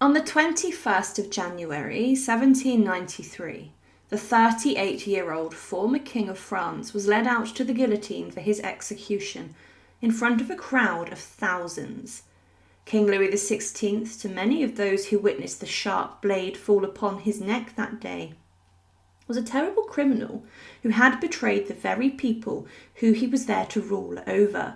On the 21st of January 1793, the 38-year-old former King of France was led out to the guillotine for his execution in front of a crowd of thousands. King Louis XVI, to many of those who witnessed the sharp blade fall upon his neck that day, was a terrible criminal who had betrayed the very people who he was there to rule over.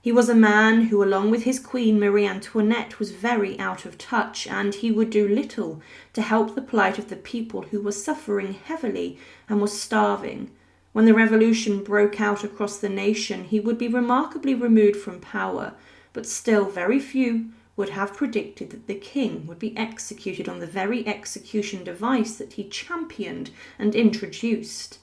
He was a man who, along with his queen Marie Antoinette, was very out of touch, and he would do little to help the plight of the people who were suffering heavily and were starving. When the revolution broke out across the nation, he would be remarkably removed from power, but still very few would have predicted that the king would be executed on the very execution device that he championed and introduced.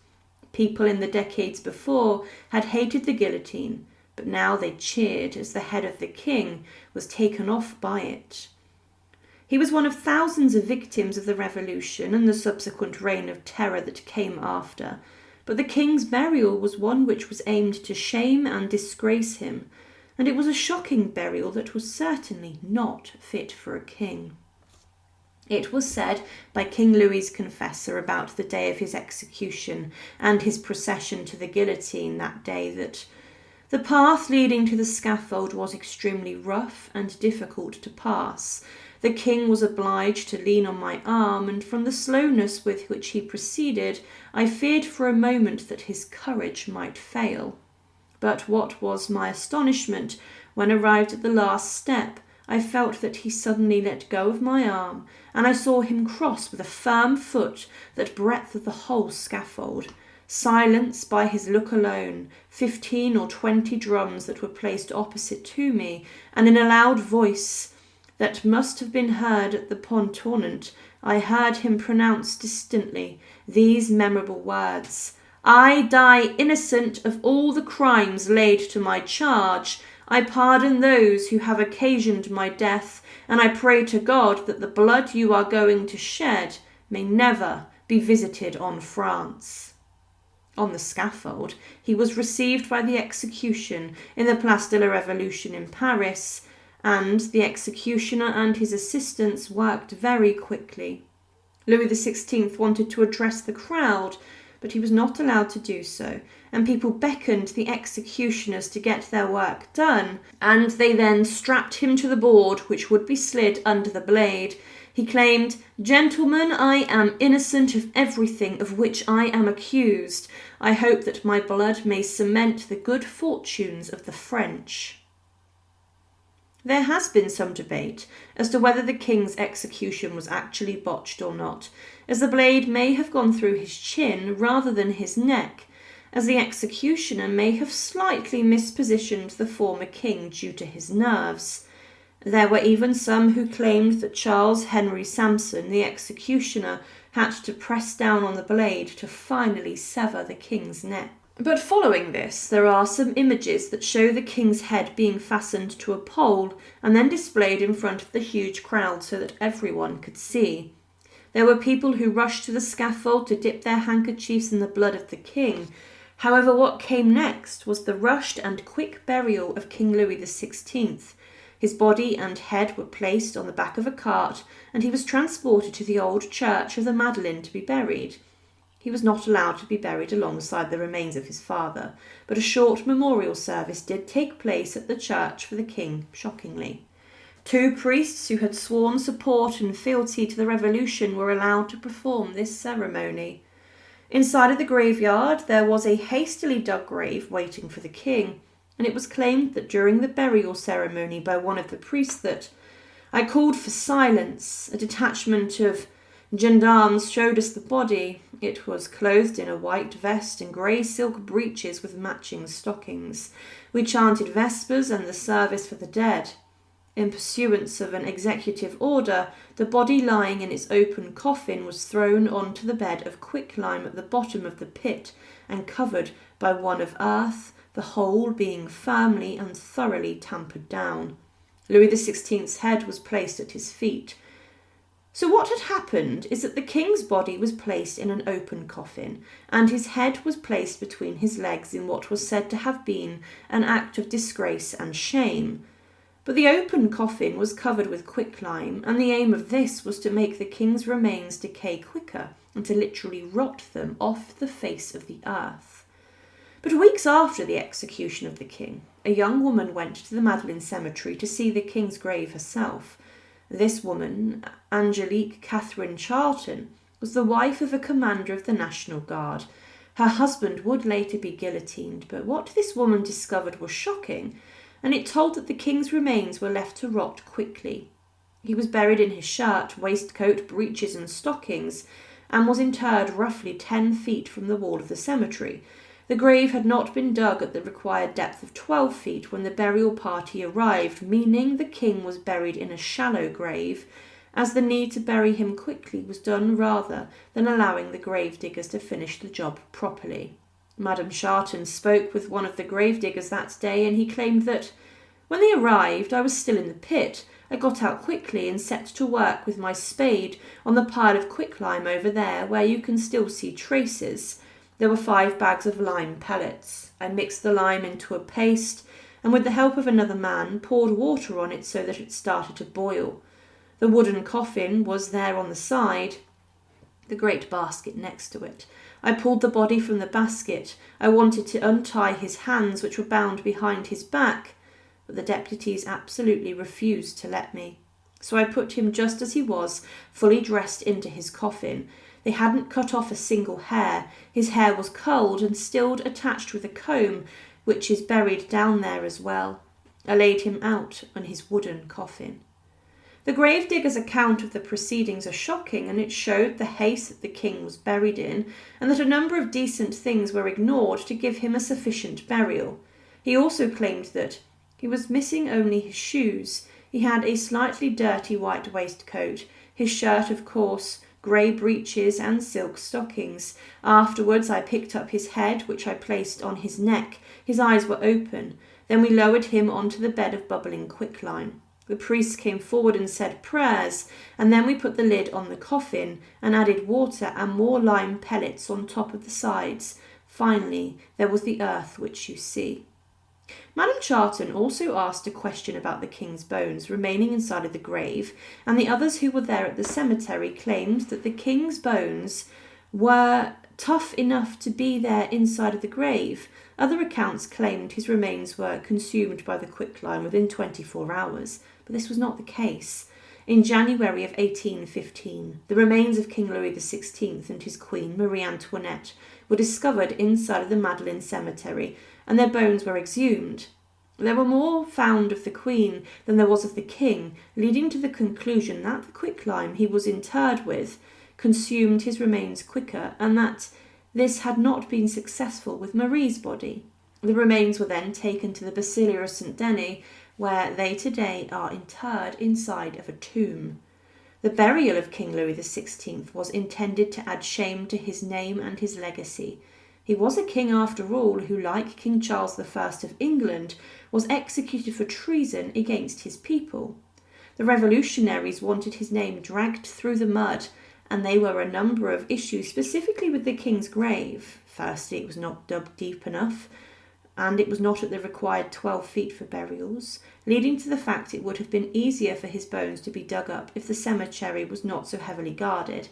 People in the decades before had hated the guillotine, but now they cheered as the head of the king was taken off by it. He was one of thousands of victims of the revolution and the subsequent reign of terror that came after, but the king's burial was one which was aimed to shame and disgrace him, and it was a shocking burial that was certainly not fit for a king. It was said by King Louis's confessor about the day of his execution and his procession to the guillotine that day that the path leading to the scaffold was extremely rough and difficult to pass. The king was obliged to lean on my arm, and from the slowness with which he proceeded, I feared for a moment that his courage might fail. But what was my astonishment when, arrived at the last step, I felt that he suddenly let go of my arm, and I saw him cross with a firm foot that breadth of the whole scaffold. Silence by his look alone, 15 or 20 drums that were placed opposite to me, and in a loud voice that must have been heard at the Pont Tournant, I heard him pronounce distantly these memorable words: "I die innocent of all the crimes laid to my charge. I pardon those who have occasioned my death, and I pray to God that the blood you are going to shed may never be visited on France." On the scaffold, he was received by the execution in the Place de la Révolution in Paris, and the executioner and his assistants worked very quickly. Louis XVI wanted to address the crowd, but he was not allowed to do so, and people beckoned the executioners to get their work done, and they then strapped him to the board, which would be slid under the blade. He claimed, "Gentlemen, I am innocent of everything of which I am accused. I hope that my blood may cement the good fortunes of the French." There has been some debate as to whether the king's execution was actually botched or not, as the blade may have gone through his chin rather than his neck, as the executioner may have slightly mispositioned the former king due to his nerves. There were even some who claimed that Charles Henry Sampson, the executioner, had to press down on the blade to finally sever the king's neck. But following this, there are some images that show the king's head being fastened to a pole and then displayed in front of the huge crowd so that everyone could see. There were people who rushed to the scaffold to dip their handkerchiefs in the blood of the king. However, what came next was the rushed and quick burial of King Louis XVI. His body and head were placed on the back of a cart, and he was transported to the old church of the Madeleine to be buried. He was not allowed to be buried alongside the remains of his father, but a short memorial service did take place at the church for the king, shockingly. 2 priests who had sworn support and fealty to the revolution were allowed to perform this ceremony. Inside of the graveyard there was a hastily dug grave waiting for the king, and it was claimed that during the burial ceremony by one of the priests that I called for silence. A detachment of gendarmes showed us the body. It was clothed in a white vest and grey silk breeches with matching stockings. We chanted vespers and the service for the dead. In pursuance of an executive order, the body lying in its open coffin was thrown onto the bed of quicklime at the bottom of the pit and covered by one of earth, the whole being firmly and thoroughly tampered down. Louis XVI's head was placed at his feet. So what had happened is that the king's body was placed in an open coffin, and his head was placed between his legs in what was said to have been an act of disgrace and shame. But the open coffin was covered with quicklime, and the aim of this was to make the king's remains decay quicker and to literally rot them off the face of the earth. But weeks after the execution of the king, a young woman went to the Magdalen Cemetery to see the king's grave herself. This woman, Angelique Catherine Charlton, was the wife of a commander of the National Guard. Her husband would later be guillotined, but what this woman discovered was shocking, and it told that the king's remains were left to rot quickly. He was buried in his shirt, waistcoat, breeches and stockings, and was interred roughly 10 feet from the wall of the cemetery. The grave had not been dug at the required depth of 12 feet when the burial party arrived, meaning the king was buried in a shallow grave, as the need to bury him quickly was done rather than allowing the grave diggers to finish the job properly. Madame Charton spoke with one of the grave diggers that day, and he claimed that, "When they arrived, I was still in the pit. I got out quickly and set to work with my spade on the pile of quicklime over there where you can still see traces. There were 5 bags of lime pellets. I mixed the lime into a paste and with the help of another man poured water on it so that it started to boil. The wooden coffin was there on the side, the great basket next to it. I pulled the body from the basket. I wanted to untie his hands, which were bound behind his back, but the deputies absolutely refused to let me. So I put him just as he was, fully dressed into his coffin. They hadn't cut off a single hair. His hair was curled and still attached with a comb, which is buried down there as well. I laid him out on his wooden coffin." The gravedigger's account of the proceedings are shocking, and it showed the haste that the king was buried in, and that a number of decent things were ignored to give him a sufficient burial. He also claimed that he was missing only his shoes. He had a slightly dirty white waistcoat, his shirt of course, grey breeches and silk stockings. Afterwards I picked up his head, which I placed on his neck. His eyes were open. Then we lowered him onto the bed of bubbling quicklime. The priest came forward and said prayers, and then we put the lid on the coffin and added water and more lime pellets on top of the sides. Finally, there was the earth which you see. Madame Charton also asked a question about the king's bones remaining inside of the grave, and the others who were there at the cemetery claimed that the king's bones were tough enough to be there inside of the grave. Other accounts claimed his remains were consumed by the quicklime within 24 hours, but this was not the case. In January of 1815, the remains of King Louis XVI and his queen, Marie Antoinette, were discovered inside of the Magdalen Cemetery, and their bones were exhumed. There were more found of the queen than there was of the king, leading to the conclusion that the quicklime he was interred with consumed his remains quicker, and that this had not been successful with Marie's body. The remains were then taken to the Basilica of St. Denis, where they today are interred inside of a tomb. The burial of King Louis XVI was intended to add shame to his name and his legacy. He was a king after all who, like King Charles I of England, was executed for treason against his people. The revolutionaries wanted his name dragged through the mud, and there were a number of issues specifically with the king's grave. Firstly, it was not dug deep enough, and it was not at the required 12 feet for burials, leading to the fact it would have been easier for his bones to be dug up if the cemetery was not so heavily guarded.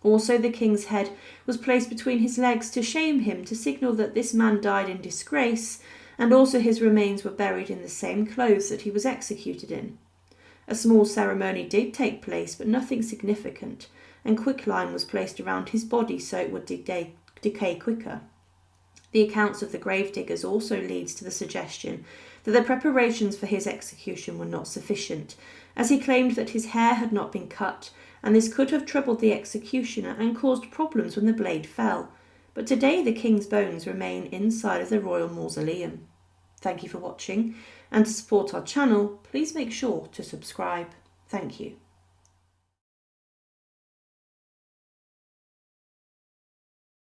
Also, the king's head was placed between his legs to shame him, to signal that this man died in disgrace, and also his remains were buried in the same clothes that he was executed in. A small ceremony did take place, but nothing significant, and quicklime was placed around his body so it would decay quicker. The accounts of the gravediggers also leads to the suggestion that the preparations for his execution were not sufficient, as he claimed that his hair had not been cut, and this could have troubled the executioner and caused problems when the blade fell. But today the king's bones remain inside of the royal mausoleum. Thank you for watching, and to support our channel, please make sure to subscribe. Thank you.